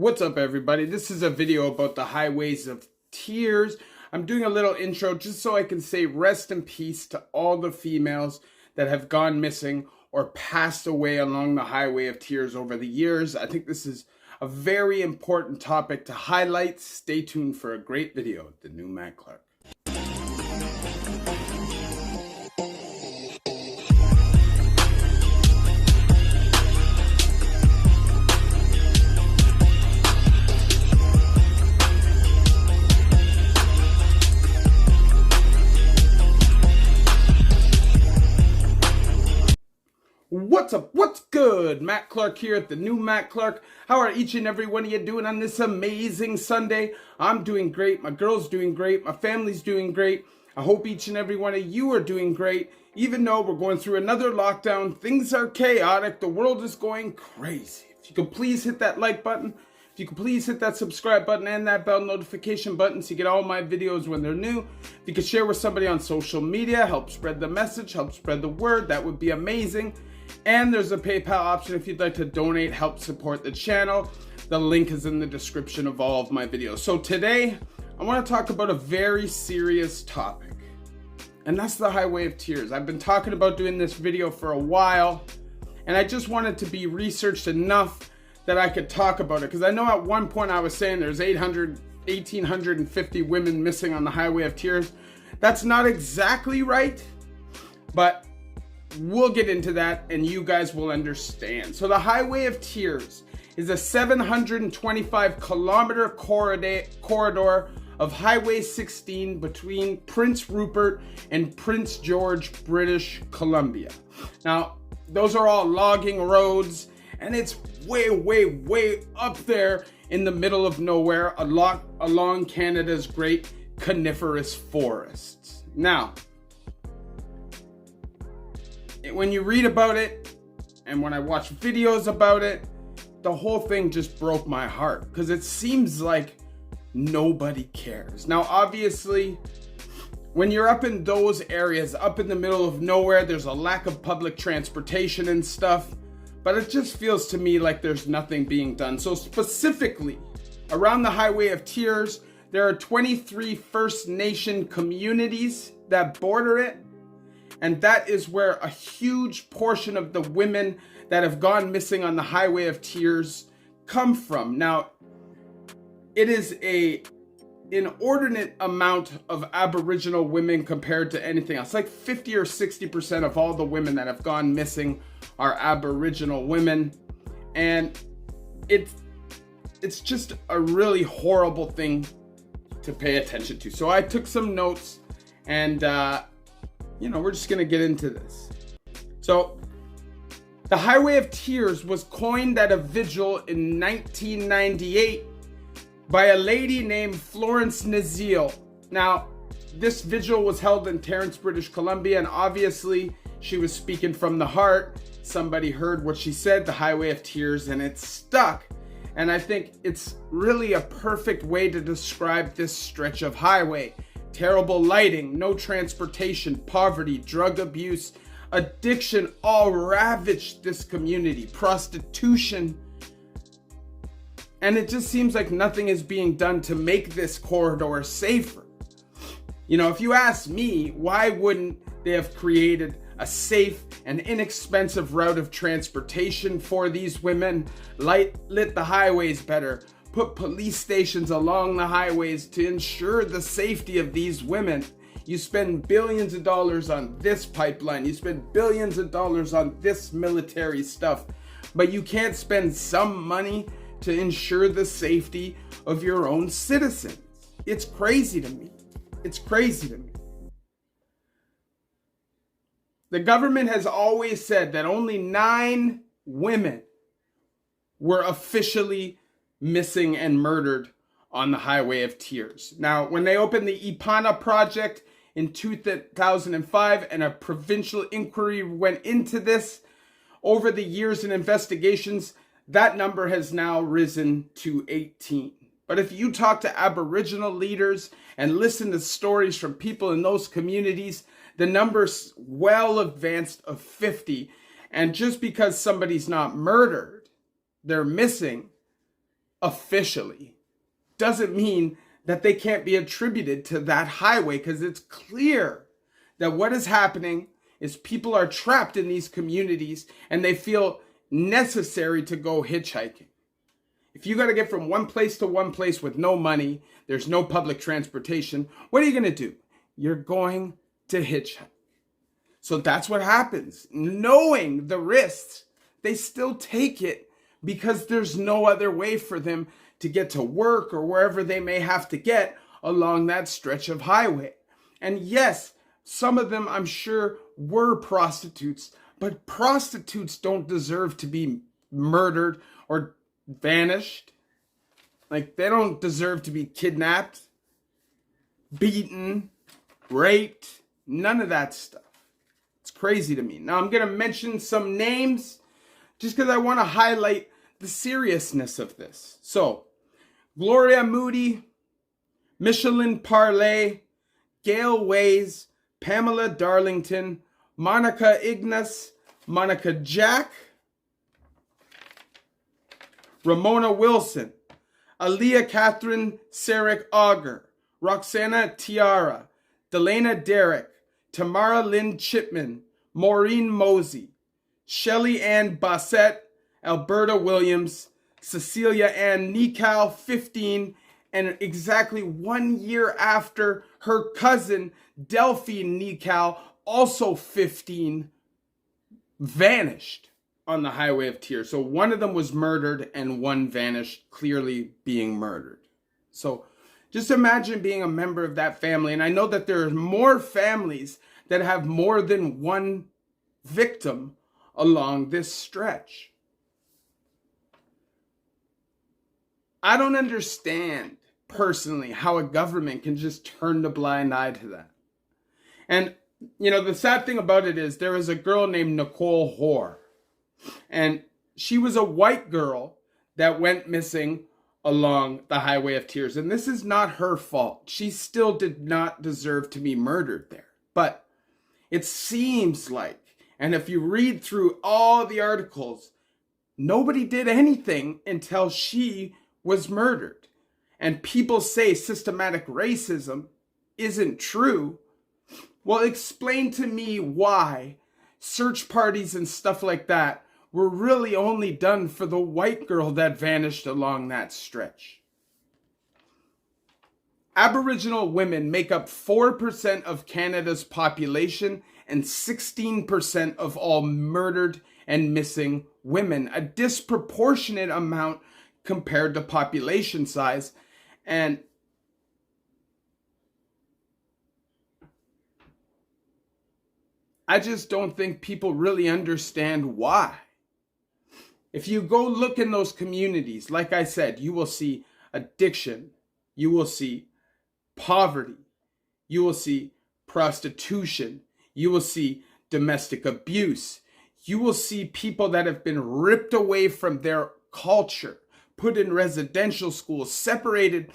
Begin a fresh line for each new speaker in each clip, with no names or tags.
What's up, everybody? This is a video about the highways of tears. I'm doing a little intro just so I can say rest in peace to all the females that have gone missing or passed away along the highway of tears over the years. I think this is a very important topic to highlight. Stay tuned for a great video. The new Matt Clark. What's up? What's good? Matt Clark here at the new Matt Clark. How are each and every one of you doing on this amazing Sunday? I'm doing great. My girl's doing great. My family's doing great. I hope each and every one of you are doing great. Even though we're going through another lockdown, things are chaotic. The world is going crazy. If you could please hit that like button. If you could please hit that subscribe button and that bell notification button so you get all my videos when they're new. If you could share with somebody on social media, help spread the message, help spread the word, that would be amazing. And there's a PayPal option if you'd like to donate, help support the channel. The link is in the description of all of my videos. So today, I want to talk about a very serious topic. And that's the highway of tears. I've been talking about doing this video for a while. And I just wanted to be researched enough that I could talk about it. Because I know at one point I was saying there's 1,850 women missing on the highway of tears. That's not exactly right. But we'll get into that and you guys will understand. So the Highway of Tears is a 725 kilometer corridor of Highway 16 between Prince Rupert and Prince George, British Columbia. Now, those are all logging roads and it's way up there in the middle of nowhere along Canada's great coniferous forests. Now, when you read about it and when I watch videos about it, the whole thing just broke my heart because it seems like nobody cares. Now, obviously, when you're up in those areas, up in the middle of nowhere, there's a lack of public transportation and stuff, but it just feels to me like there's nothing being done. So specifically, around the Highway of Tears, there are 23 First Nation communities that border it. And that is where a huge portion of the women that have gone missing on the Highway of Tears come from. Now, it is an inordinate amount of Aboriginal women compared to anything else. Like 50 or 60% of all the women that have gone missing are Aboriginal women. And it's just a really horrible thing to pay attention to. So I took some notes and we're just going to get into this. So, the Highway of Tears was coined at a vigil in 1998 by a lady named Florence Niziel. Now, this vigil was held in Terrence, British Columbia, and obviously she was speaking from the heart. Somebody heard what she said, the Highway of Tears, and it stuck. And I think it's really a perfect way to describe this stretch of highway. Terrible lighting, no transportation, poverty, drug abuse, addiction all ravaged this community, prostitution. And it just seems like nothing is being done to make this corridor safer. If you ask me, why wouldn't they have created a safe and inexpensive route of transportation for these women, lit the highways better, put police stations along the highways to ensure the safety of these women? You spend billions of dollars on this pipeline, you spend billions of dollars on this military stuff, but you can't spend some money to ensure the safety of your own citizens. It's crazy to me. It's crazy to me. The government has always said that only 9 women were officially missing and murdered on the Highway of Tears. Now, when they opened the Ipana project in 2005 and a provincial inquiry went into this, over the years and investigations, that number has now risen to 18. But if you talk to Aboriginal leaders and listen to stories from people in those communities, the number's well advanced of 50. And just because somebody's not murdered, they're missing, officially doesn't mean that they can't be attributed to that highway, because it's clear that what is happening is people are trapped in these communities and they feel necessary to go hitchhiking. If you got to get from one place to one place with no money, there's no public transportation, what are you going to do? You're going to hitchhike. So that's what happens. Knowing the risks, they still take it because there's no other way for them to get to work or wherever they may have to get along that stretch of highway. And yes, some of them, I'm sure, were prostitutes, but prostitutes don't deserve to be murdered or vanished. Like, they don't deserve to be kidnapped, beaten, raped, none of that stuff. It's crazy to me. Now, I'm going to mention some names just because I want to highlight the seriousness of this. So, Gloria Moody, Michelin Parley, Gail Ways, Pamela Darlington, Monica Ignace, Monica Jack, Ramona Wilson, Aaliyah Catherine Sarek Auger, Roxana Tiara, Delana Derrick, Tamara Lynn Chipman, Maureen Mosey, Shelly Ann Bassett, Alberta Williams, Cecilia Ann Nikal, 15, and exactly 1 year after, her cousin Delphine Nikal, also 15, vanished on the Highway of Tears. So one of them was murdered and one vanished, clearly being murdered. So just imagine being a member of that family. And I know that there are more families that have more than one victim along this stretch. I don't understand personally how a government can just turn the blind eye to that. And, you know, the sad thing about it is there was a girl named Nicole Hoare, and she was a white girl that went missing along the Highway of Tears. And this is not her fault. She still did not deserve to be murdered there. But it seems like, and if you read through all the articles, nobody did anything until she was murdered. And people say systematic racism isn't true. Well, explain to me why search parties and stuff like that were really only done for the white girl that vanished along that stretch. Aboriginal women make up 4% of Canada's population and 16% of all murdered and missing women, a disproportionate amount compared to population size. And I just don't think people really understand why. If you go look in those communities, like I said, you will see addiction, you will see poverty, you will see prostitution, you will see domestic abuse, you will see people that have been ripped away from their culture, put in residential schools, separated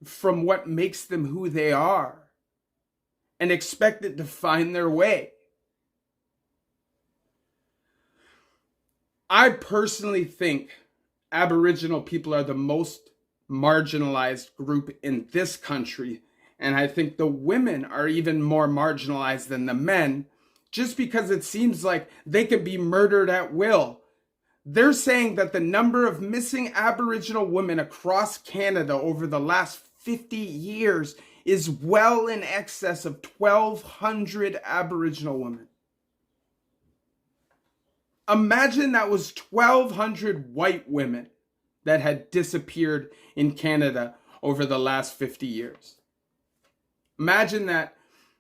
from what makes them who they are, and expected to find their way. I personally think Aboriginal people are the most marginalized group in this country, and I think the women are even more marginalized than the men, just because it seems like they could be murdered at will. They're saying that the number of missing Aboriginal women across Canada over the last 50 years is well in excess of 1,200 Aboriginal women. Imagine that was 1,200 white women that had disappeared in Canada over the last 50 years. Imagine that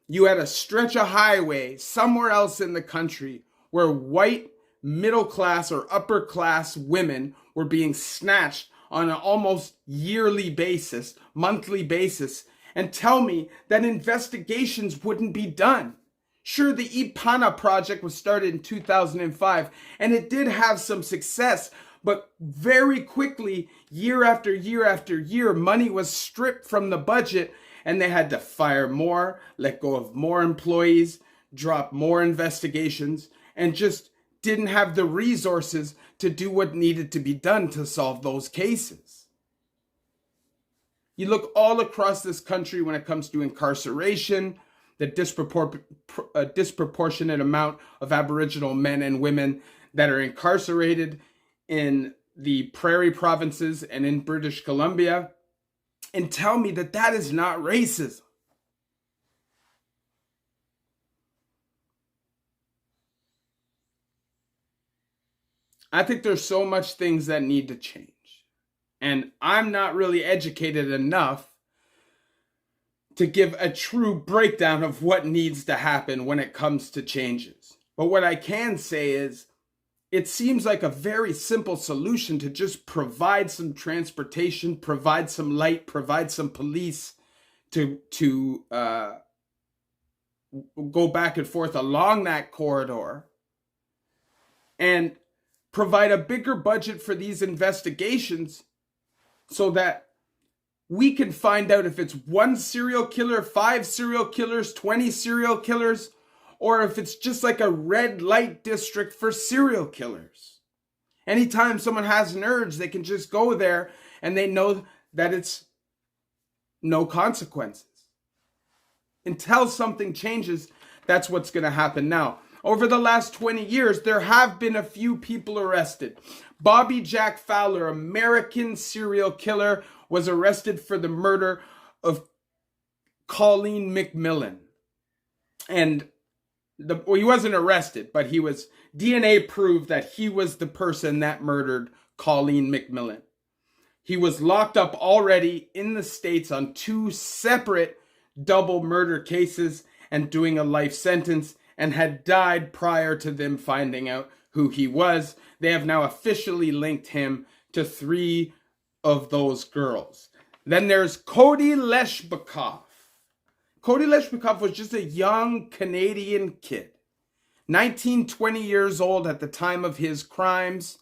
you had a stretch of highway somewhere else in the country where white middle class or upper class women were being snatched on an almost yearly basis, monthly basis, and tell me that investigations wouldn't be done. Sure, the Ipana project was started in 2005, and it did have some success, but very quickly, year after year after year, money was stripped from the budget, and they had to fire more, let go of more employees, drop more investigations, and just didn't have the resources to do what needed to be done to solve those cases. You look all across this country when it comes to incarceration, the disproportionate amount of Aboriginal men and women that are incarcerated in the prairie provinces and in British Columbia, and tell me that that is not racism. I think there's so much things that need to change. And I'm not really educated enough to give a true breakdown of what needs to happen when it comes to changes. But what I can say is, it seems like a very simple solution to just provide some transportation, provide some light, provide some police to go back and forth along that corridor, and provide a bigger budget for these investigations so that we can find out if it's one serial killer, 5 serial killers, 20 serial killers, or if it's just like a red light district for serial killers. Anytime someone has an urge, they can just go there and they know that it's no consequences. Until something changes, that's what's going to happen now. Over the last 20 years, there have been a few people arrested. Bobby Jack Fowler, American serial killer, was arrested for the murder of Colleen McMillan. And he wasn't arrested, but DNA proved that he was the person that murdered Colleen McMillan. He was locked up already in the States on 2 separate double murder cases and doing a life sentence, and had died prior to them finding out who he was. They have now officially linked him to 3 of those girls. Then there's Cody Leshbakov. Cody Leshbakov was just a young Canadian kid, 19, 20 years old at the time of his crimes.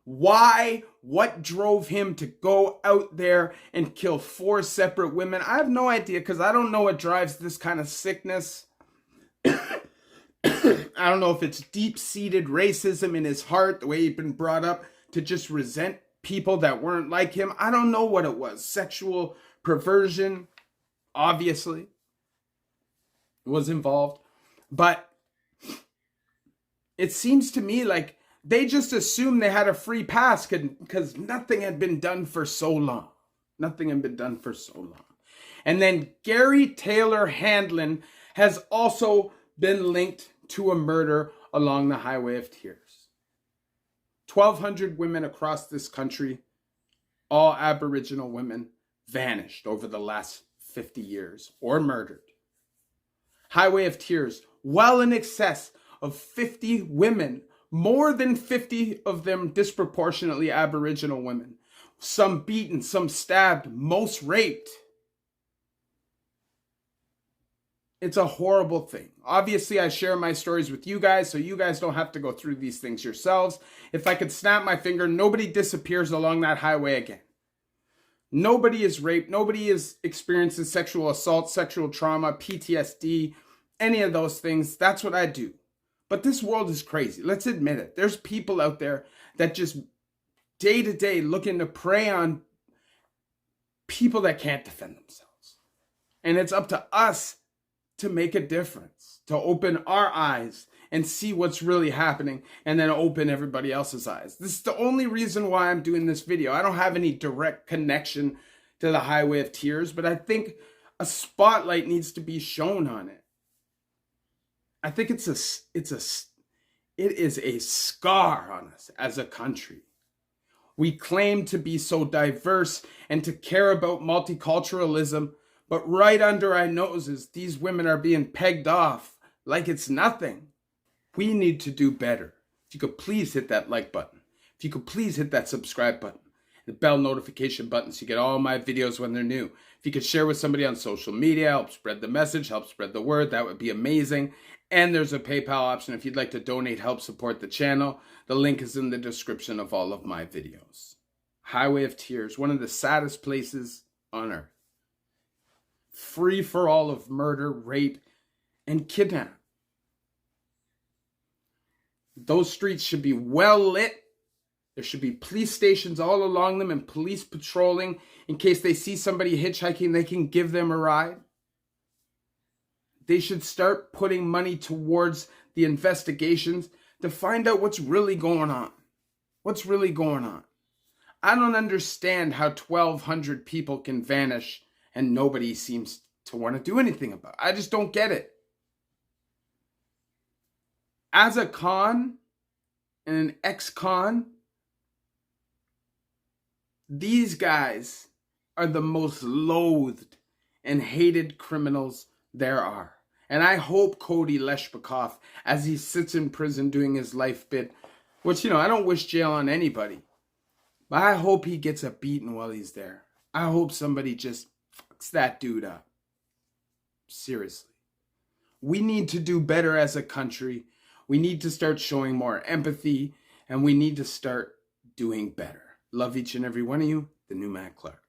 Why? What drove him to go out there and kill 4 separate women? I have no idea, because I don't know what drives this kind of sickness. I don't know if it's deep-seated racism in his heart, the way he'd been brought up to just resent people that weren't like him. I don't know what it was. Sexual perversion, obviously, was involved. But it seems to me like they just assumed they had a free pass because nothing had been done for so long. Nothing had been done for so long. And then Gary Taylor Handlin has also been linked to a murder along the Highway of Tears. 1,200 women across this country, all Aboriginal women, vanished over the last 50 years or murdered. Highway of Tears, well in excess of 50 women, more than 50 of them disproportionately Aboriginal women. Some beaten, some stabbed, most raped. It's a horrible thing. Obviously, I share my stories with you guys, so you guys don't have to go through these things yourselves. If I could snap my finger, nobody disappears along that highway again. Nobody is raped. Nobody experiences sexual assault, sexual trauma, PTSD, any of those things. That's what I do. But this world is crazy. Let's admit it. There's people out there that just day to day looking to prey on people that can't defend themselves. And it's up to us to make a difference, to open our eyes and see what's really happening, and then open everybody else's eyes. This is the only reason why I'm doing this video. I don't have any direct connection to the Highway of Tears, but I think a spotlight needs to be shown on it. I think it is a scar on us as a country. We claim to be so diverse and to care about multiculturalism, but right under our noses, these women are being pegged off like it's nothing. We need to do better. If you could please hit that like button. If you could please hit that subscribe button. The bell notification button so you get all my videos when they're new. If you could share with somebody on social media, help spread the message, help spread the word, that would be amazing. And there's a PayPal option if you'd like to donate, help support the channel. The link is in the description of all of my videos. Highway of Tears, one of the saddest places on earth. Free for all of murder, rape, and kidnap. Those streets should be well lit There should be police stations all along them and police patrolling in case they see somebody hitchhiking, they can give them a ride. They should start putting money towards the investigations to find out what's really going on. What's really going on? I don't understand how 1,200 people can vanish and nobody seems to want to do anything about it. I just don't get it. As a con and an ex-con, these guys are the most loathed and hated criminals there are. And I hope Cody Leshbakov, as he sits in prison doing his life bid, which, I don't wish jail on anybody, but I hope he gets a beating while he's there. I hope somebody just fucks that dude up. Seriously. We need to do better as a country. We need to start showing more empathy, and we need to start doing better. Love each and every one of you. The new Matt Clark.